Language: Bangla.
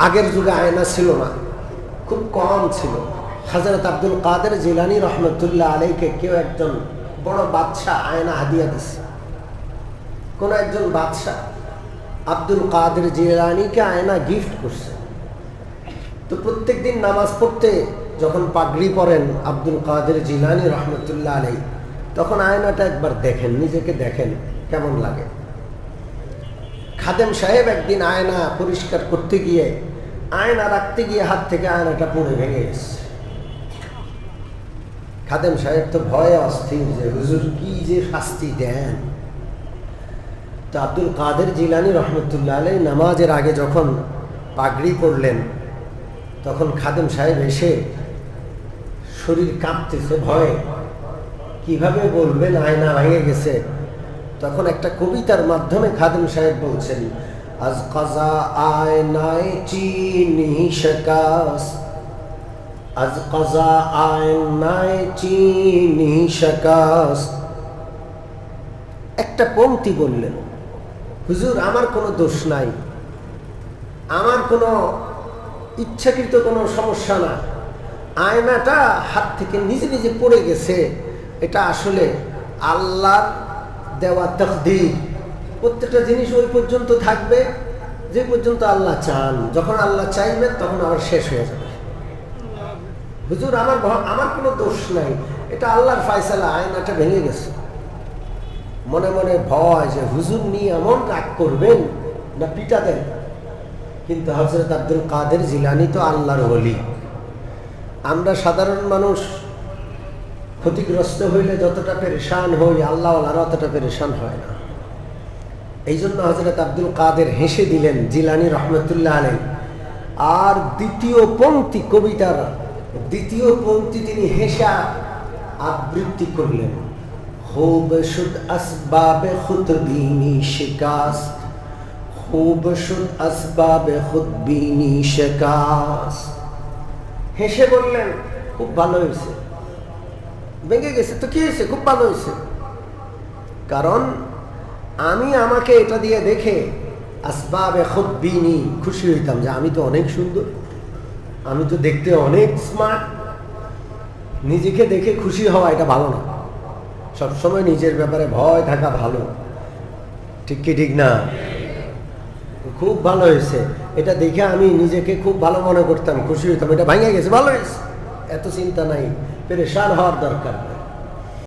আগের যুগে আয়না ছিল না, খুব কম ছিল। হযরত আব্দুল কাদের জিলানী রহমতুল্লাহ আলাইকে কেউ একজন বড় বাদশাহ আয়না হাদিয়া দিছে। কোন একজন বাদশাহ আব্দুল কাদের জিলানীকে আয়না গিফট করছে। তো প্রত্যেক দিন নামাজ পড়তে যখন পাগড়ি পরেন আব্দুল কাদের জিলানী রহমতুল্লাহ আলাই, তখন আয়নাটা একবার দেখেন, নিজেকে দেখেন কেমন লাগে। খাদেম সাহেব একদিন আয়না পরিষ্কার করতে গিয়ে, আয়না রাখতে গিয়ে হাত থেকে আয়নাটা পড়ে ভেঙে গেছে। খাদেম সাহেব তো ভয়ে অস্থির যে হুজুর কি যে শাস্তি দেন। তো আব্দুল কাদের জিলানী রহমতুল্লাহ আলাই নামাজের আগে যখন পাগড়ি পরলেন, তখন খাদেম সাহেব এসে শরীর কাঁপতেছে ভয়ে, কিভাবে বলবেন আয়না ভেঙে গেছে। তখন একটা কবিতার মাধ্যমে খাদেম সাহেব বলছেন, আজ কাজা আয়নায় চিনি শিকাস, আজ কাজা আয়নায় চিনি শিকাস। একটা পংক্তি বললেন, হুজুর আমার কোনো দোষ নাই, আমার কোনো ইচ্ছাকৃত কোনো সমস্যা না, আয়নাটা হাত থেকে নিজে নিজে পড়ে গেছে, এটা আসলে আল্লাহর দেওয়া তাকদীর। প্রত্যেকটা জিনিস ওই পর্যন্ত থাকবে যে পর্যন্ত আল্লাহ চান, যখন আল্লাহ চাইবেন তখন আবার শেষ হয়ে যাবে। হুজুর আমার কোনো দোষ নাই, এটা আল্লাহর ফায়সালা, আয়নাটা ভেঙে গেছে। মনে মনে ভয় যে হুজুর নিয়ে এমন রাগ করবেন না পিটা দেন। কিন্তু হযরত আব্দুল কাদের জিলানী তো আল্লাহর ওলি। আমরা সাধারণ মানুষ ক্ষতিগ্রস্ত হইলে যতটা পেরেশান হই, আল্লাহওয়ালারা অতটা পেরেশান হয় না। এই জন্য হযরত আব্দুল কাদের হেসে দিলেন জিলানী রহমতুল্লাহ আলাইহি। আর দ্বিতীয় পংক্তি, কবিতার দ্বিতীয় পংক্তি তিনি হেসে আবৃত্তি করলেন, খুব শুদ আসবাবে খুদ বিনি শিকাস্ত, খুব শুদ আসবাবে খুদ বিনি শিকাস্ত। হেসে বললেন খুব ভালো হয়েছে, ভেঙে গেছে তো কি হয়েছে, খুব ভালো হয়েছে। কারণ আমি আমাকে এটা দিয়ে দেখে আসবাবে খুদ বিনি খুশি হইতাম যে আমি তো অনেক সুন্দর, আমি তো দেখতে অনেক স্মার্ট। নিজেকে দেখে খুশি হওয়া এটা ভালো না, সবসময় নিজের ব্যাপারে ভয় থাকা ভালো। ঠিক কি ঠিক না? খুব ভালো হয়েছে, এটা দেখে আমি নিজেকে খুব ভালো মনে করতাম, খুশি হইতাম, এটা ভেঙে গেছে, ভালো হয়েছে, এত চিন্তা নাই, পেরেশান হওয়ার দরকার নাই।